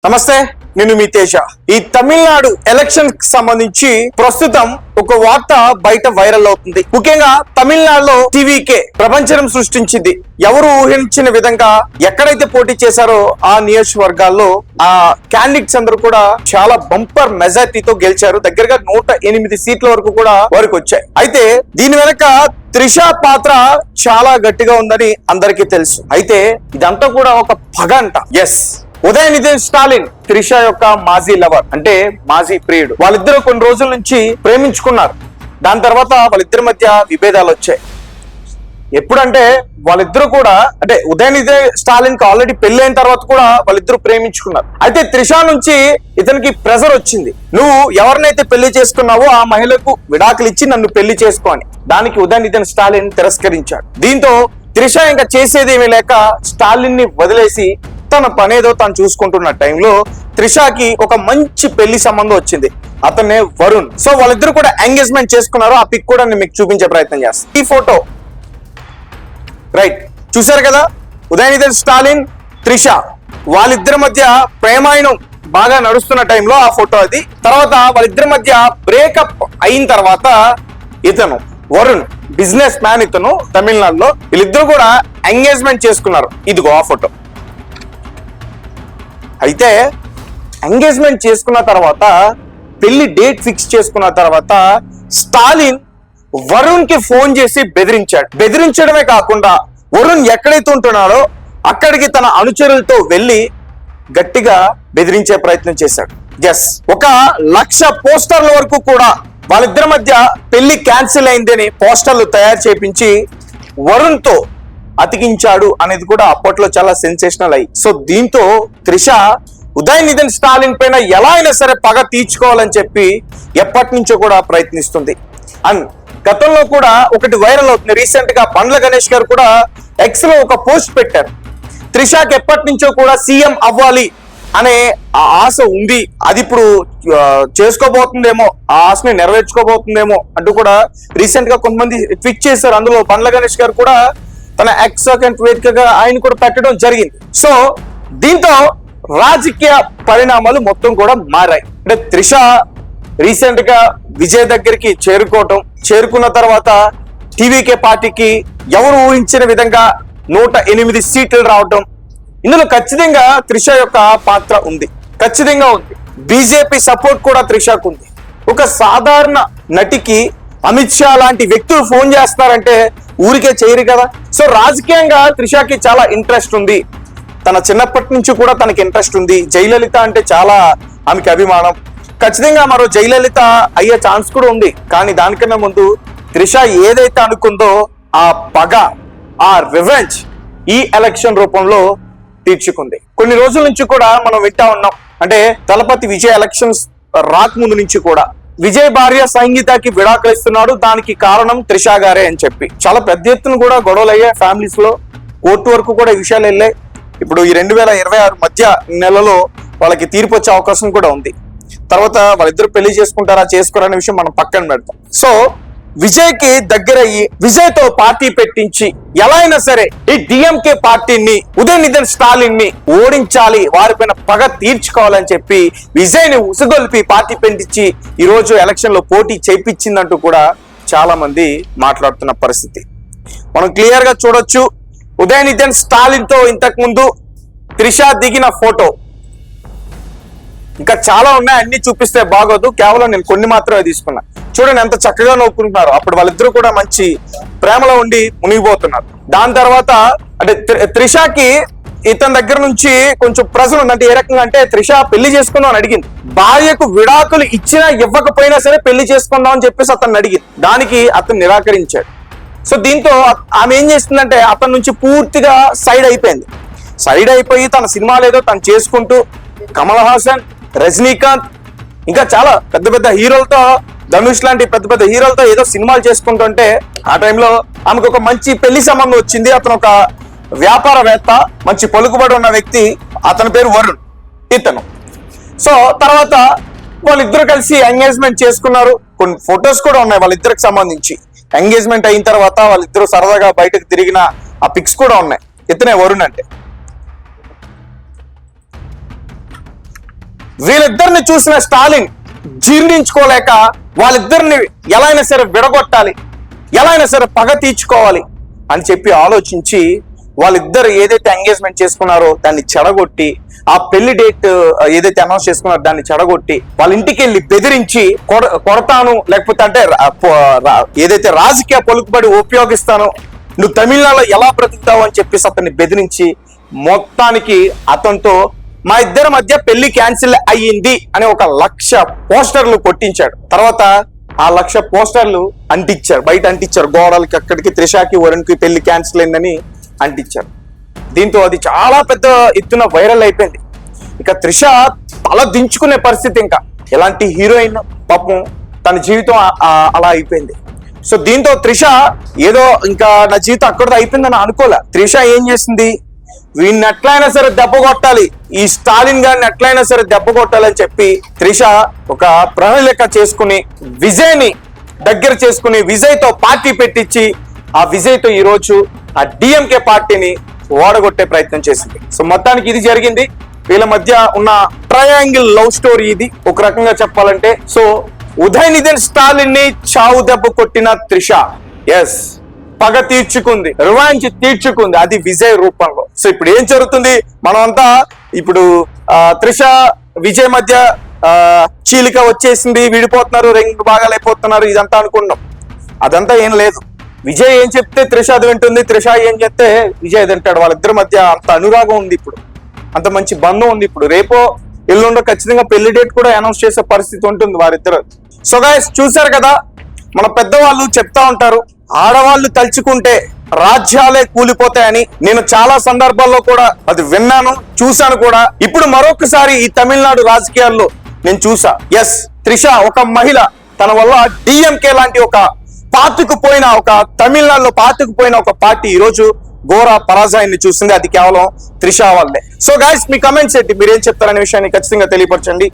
నమస్తే, నేను మీ తేజ. ఈ తమిళనాడు ఎలక్షన్ కి సంబంధించి ప్రస్తుతం ఒక వార్త బయట వైరల్ అవుతుంది. ముఖ్యంగా తమిళనాడులో టీవీకే ప్రపంచం సృష్టించింది. ఎవరు ఊహించిన విధంగా ఎక్కడైతే పోటీ చేశారో ఆ నియోజకవర్గాల్లో ఆ క్యాండిడేట్స్ అందరూ కూడా చాలా బంపర్ మెజార్టీతో గెలిచారు. దగ్గరగా 108 సీట్ల వరకు కూడా వారికి వచ్చాయి. అయితే దీని వెనక త్రిష పాత్ర చాలా గట్టిగా ఉందని అందరికీ తెలుసు. అయితే ఇదంతా కూడా ఒక పగ అంట. ఎస్, ఉదయనిధి స్టాలిన్ త్రిష యొక్క మాజీ లవర్, అంటే మాజీ ప్రియుడు. వాళ్ళిద్దరూ కొన్ని రోజుల నుంచి ప్రేమించుకున్నారు. దాని తర్వాత వాళ్ళిద్దరి మధ్య విభేదాలు వచ్చాయి. ఎప్పుడంటే వాళ్ళిద్దరూ కూడా, అంటే ఉదయనిధి స్టాలిన్ కి ఆల్రెడీ పెళ్లి తర్వాత కూడా వాళ్ళిద్దరూ ప్రేమించుకున్నారు. అయితే త్రిష నుంచి ఇతనికి ప్రెజర్ వచ్చింది. నువ్వు ఎవరినైతే పెళ్లి చేసుకున్నావో ఆ మహిళకు విడాకులు ఇచ్చి నన్ను పెళ్లి చేసుకో అని. దానికి ఉదయనిధి స్టాలిన్ తిరస్కరించాడు. దీంతో త్రిష ఇంకా చేసేదేమీ లేక స్టాలిన్ ని వదిలేసి తన పనేదో తాను చూసుకుంటున్న టైంలో త్రిషకి ఒక మంచి పెళ్లి సంబంధం వచ్చింది. అతనే వరుణ్. సో వాళ్ళిద్దరు కూడా ఎంగేజ్మెంట్ చేసుకున్నారు. ఆ పిక్ కూడా నేను మీకు చూపించే ప్రయత్నం చేస్తాను. ఈ ఫోటో రైట్ చూసారు కదా, ఉదయనిధి స్టాలిన్ త్రిష వాళ్ళిద్దరి మధ్య ప్రేమాయణం బాగా నడుస్తున్న టైంలో ఆ ఫోటో అది. తర్వాత వాళ్ళిద్దరి మధ్య బ్రేకప్ అయిన తర్వాత ఇతను వరుణ్ బిజినెస్ మ్యాన్, ఇతను తమిళనాడులో, వీళ్ళిద్దరు కూడా ఎంగేజ్మెంట్ చేసుకున్నారు. ఇదిగో ఆ ఫోటో. అయితే ఎంగేజ్మెంట్ చేసుకున్న తర్వాత, పెళ్లి డేట్ ఫిక్స్ చేసుకున్న తర్వాత స్టాలిన్ వరుణ్ కి ఫోన్ చేసి బెదిరించాడు. బెదిరించడమే కాకుండా వరుణ్ ఎక్కడైతే ఉంటున్నాడో అక్కడికి తన అనుచరులతో వెళ్లి గట్టిగా బెదిరించే ప్రయత్నం చేశాడు. ఎస్, 1,00,000 పోస్టర్ల వరకు కూడా వాళ్ళిద్దరి మధ్య పెళ్లి క్యాన్సిల్ అయిందని పోస్టర్లు తయారు చేపించి వరుణ్ తో అతికించాడు అనేది కూడా అప్పట్లో చాలా సెన్సేషనల్ అయ్యి. సో దీంతో త్రిష ఉదయనిధి స్టాలిన్ పైన ఎలా అయినా సరే పగ తీర్చుకోవాలని చెప్పి ఎప్పటి నుంచో కూడా ప్రయత్నిస్తుంది. అండ్ గతంలో కూడా ఒకటి వైరల్ అవుతుంది. రీసెంట్ గా బండ్ల గణేష్ గారు కూడా ఎక్స్ లో ఒక పోస్ట్ పెట్టారు. త్రిషకి ఎప్పటి నుంచో కూడా సీఎం అవ్వాలి అనే ఆ ఆశ ఉంది, అది ఇప్పుడు చేసుకోబోతుందేమో, ఆ ఆశని నెరవేర్చుకోబోతుందేమో అంటూ కూడా రీసెంట్ గా కొంతమంది ట్వీట్ చేశారు. అందులో బండ్ల గణేష్ గారు కూడా తన ఎక్స్ అకౌంట్ వేదికగా ఆయన కూడా పెట్టడం జరిగింది. సో దీంతో రాజకీయ పరిణామాలు మొత్తం కూడా మారాయి. అంటే త్రిష రీసెంట్ గా విజయ్ దగ్గరికి చేరుకున్న తర్వాత టీవీకే పార్టీకి ఎవరు ఊహించిన విధంగా 108 సీట్లు రావడం, ఇందులో ఖచ్చితంగా త్రిష యొక్క పాత్ర ఉంది, ఖచ్చితంగా ఉంది. బీజేపీ సపోర్ట్ కూడా త్రిషకు ఉంది. ఒక సాధారణ నటికి అమిత్ షా లాంటి వ్యక్తులు ఫోన్ చేస్తున్నారంటే ఊరికే చేయరు కదా. సో రాజకీయంగా త్రిషకి చాలా ఇంట్రెస్ట్ ఉంది. తన చిన్నప్పటి నుంచి కూడా తనకి ఇంట్రెస్ట్ ఉంది. జయలలిత అంటే చాలా ఆమెకి అభిమానం. ఖచ్చితంగా మరో జయలలిత అయ్యే ఛాన్స్ కూడా ఉంది. కానీ దానికన్నా ముందు త్రిష ఏదైతే అనుకుందో ఆ పగ, ఆ రివెంజ్ ఈ ఎలక్షన్ రూపంలో తీర్చుకుంది. కొన్ని రోజుల నుంచి కూడా మనం వింటా ఉన్నాం. అంటే దళపతి విజయ్ ఎలక్షన్స్ రాకముందు నుంచి కూడా విజయ్ భార్య సంగీతకి విడాకులు ఇస్తున్నాడు, దానికి కారణం త్రిష గారే అని చెప్పి చాలా పెద్ద ఎత్తున కూడా గొడవలు అయ్యాయి. ఫ్యామిలీస్ లో కోర్టు వరకు కూడా ఈ విషయాలు వెళ్ళాయి. ఇప్పుడు ఈ 2026 మధ్య నెలలో వాళ్ళకి తీర్పు వచ్చే అవకాశం కూడా ఉంది. తర్వాత వాళ్ళిద్దరు పెళ్లి చేసుకుంటారా చేసుకోరనే విషయం మనం పక్కన పెడతాం. సో విజయ్ కి దగ్గరయ్యి విజయ్ తో పార్టీ పెట్టించి ఎలా అయినా సరే ఈ డిఎంకే పార్టీని, ఉదయనిధి స్టాలిన్ ని ఓడించాలి, వారిపైన పగ తీర్చుకోవాలని చెప్పి విజయ్ ని ఉసుగొల్పి పార్టీ పెట్టించి ఈ రోజు ఎలక్షన్ లో పోటీ చేయించిందంటూ కూడా చాలా మంది మాట్లాడుతున్న పరిస్థితి మనం క్లియర్ గా చూడొచ్చు. ఉదయనిధి స్టాలిన్ తో ఇంతకు ముందు త్రిష దిగిన ఫోటో, ఇంకా చాలా ఉన్నాయి, అన్ని చూపిస్తే బాగోదు, కేవలం నేను కొన్ని మాత్రమే తీసుకున్నా. చూడండి ఎంత చక్కగా నవ్వుకుంటున్నారు. అప్పుడు వాళ్ళిద్దరూ కూడా మంచి ప్రేమలో ఉండి మునిగిపోతున్నారు. దాని తర్వాత అంటే త్రిషకి ఇతని దగ్గర నుంచి కొంచెం ప్రెజర్ ఉంది. అంటే ఏ రకంగా అంటే త్రిష పెళ్లి చేసుకుందాం అని అడిగింది. భార్యకు విడాకులు ఇచ్చినా ఇవ్వకపోయినా సరే పెళ్లి చేసుకుందాం అని చెప్పేసి అతన్ని అడిగింది. దానికి అతను నిరాకరించాడు. సో దీంతో ఆమె ఏం చేస్తుందంటే అతని నుంచి పూర్తిగా సైడ్ అయిపోయింది. సైడ్ అయిపోయి తన సినిమాలు ఏదో తను చేసుకుంటూ కమల్ హాసన్, రజనీకాంత్, ఇంకా చాలా పెద్ద పెద్ద హీరోలతో, ధనుష్ లాంటి పెద్ద పెద్ద హీరోలతో ఏదో సినిమాలు చేసుకుంటుంటే ఆ టైంలో ఆమెకు ఒక మంచి పెళ్లి సంబంధం వచ్చింది. అతను ఒక వ్యాపారవేత్త, మంచి పలుకుబడి ఉన్న వ్యక్తి, అతని పేరు వరుణ్ ఇతను. సో తర్వాత వాళ్ళిద్దరు కలిసి ఎంగేజ్మెంట్ చేసుకున్నారు. కొన్ని ఫొటోస్ కూడా ఉన్నాయి వాళ్ళిద్దరికి సంబంధించి. ఎంగేజ్మెంట్ అయిన తర్వాత వాళ్ళిద్దరూ సరదాగా బయటకు తిరిగిన ఆ పిక్స్ కూడా ఉన్నాయి. ఇతనే వరుణ్ అంటే. వీళ్ళిద్దరిని చూసిన స్టాలిన్ జీర్ణించుకోలేక వాళ్ళిద్దరిని ఎలా అయినా సరే విడగొట్టాలి, ఎలా అయినా సరే పగ తీర్చుకోవాలి అని చెప్పి ఆలోచించి వాళ్ళిద్దరు ఏదైతే ఎంగేజ్మెంట్ చేసుకున్నారో దాన్ని చెడగొట్టి, ఆ పెళ్లి డేట్ ఏదైతే అనౌన్స్ చేసుకున్నారో దాన్ని చెడగొట్టి వాళ్ళ ఇంటికి వెళ్ళి బెదిరించి కొడతాను, లేకపోతే అంటే ఏదైతే రాజకీయ పలుకుబడి ఉపయోగిస్తానో, నువ్వు తమిళనాడులో ఎలా బ్రతుకుతావు అని చెప్పేసి అతన్ని బెదిరించి మొత్తానికి అతనితో మా ఇద్దరి మధ్య పెళ్లి క్యాన్సిల్ అయ్యింది అని 1,00,000 పోస్టర్లు కొట్టించాడు. తర్వాత ఆ 1,00,000 పోస్టర్లు అంటించారు, బయట అంటించారు గోడలకి, అక్కడికి త్రిషాకి వరుణ్కి పెళ్లి క్యాన్సిల్ అయిందని అంటించారు. దీంతో అది చాలా పెద్ద ఎత్తున వైరల్ అయిపోయింది. ఇక త్రిష తల దించుకునే పరిస్థితి, ఇంకా ఎలాంటి హీరోయిన్ పాపం తన జీవితం అలా అయిపోయింది. సో దీంతో త్రిష ఏదో ఇంకా నా జీవితం అక్కడితో అయిపోయిందని అనుకోలే. త్రిష ఏం చేసింది, వీడిని ఎట్లయినా సరే దెబ్బ కొట్టాలి, ఈ స్టాలిన్ గారిని ఎట్లయినా సరే దెబ్బ కొట్టాలని చెప్పి త్రిష ఒక ప్రణాళిక చేసుకుని విజయ్ని దగ్గర చేసుకుని విజయ్తో పార్టీ పెట్టించి ఆ విజయ్తో ఈరోజు ఆ డిఎంకే పార్టీని ఓడగొట్టే ప్రయత్నం చేసింది. సో మొత్తానికి ఇది జరిగింది. వీళ్ళ మధ్య ఉన్న ట్రయాంగిల్ లవ్ స్టోరీ ఇది ఒక రకంగా చెప్పాలంటే. సో ఉదయనిధి స్టాలిన్ ని చావు దెబ్బ కొట్టిన త్రిష ఎస్ పగ తీర్చుకుంది, రివాంజ్ తీర్చుకుంది, అది విజయ్ రూపంలో. సో ఇప్పుడు ఏం జరుగుతుంది, మనమంతా ఇప్పుడు త్రిష విజయ్ మధ్య చీలిక వచ్చేసింది, విడిపోతున్నారు, రెండు భాగాలు అయిపోతున్నారు, ఇదంతా అనుకున్నాం. అదంతా ఏం లేదు. విజయ్ ఏం చెప్తే త్రిష అది వింటుంది, త్రిష ఏం చెప్తే విజయ్ అది వింటాడు. వాళ్ళిద్దరి మధ్య అంత అనురాగం ఉంది, ఇప్పుడు అంత మంచి బంధం ఉంది. ఇప్పుడు రేపో ఎల్లుండో ఖచ్చితంగా పెళ్లి డేట్ కూడా అనౌన్స్ చేసే పరిస్థితి ఉంటుంది వారిద్దరు. సో గైస్ చూసారు కదా, మన పెద్దవాళ్ళు చెప్తా ఉంటారు, ఆడవాళ్ళు తలుచుకుంటే రాజ్యాలే కూలిపోతాయని. నేను చాలా సందర్భాల్లో కూడా అది విన్నాను, చూశాను కూడా. ఇప్పుడు మరొకసారి ఈ తమిళనాడు రాజకీయాల్లో నేను చూసా. ఎస్, త్రిష ఒక మహిళ, తన వల్ల డిఎంకే లాంటి ఒక పాతుకుపోయిన ఒక తమిళనాడులో పాతుకుపోయిన ఒక పార్టీ ఈరోజు ఘోర పరాజయాన్ని చూసింది. అది కేవలం త్రిష వల్లే. సో గైస్ మీ కమెంట్స్ ఏంటి, మీరేం చెప్తారనే విషయాన్ని ఖచ్చితంగా తెలియపరచండి.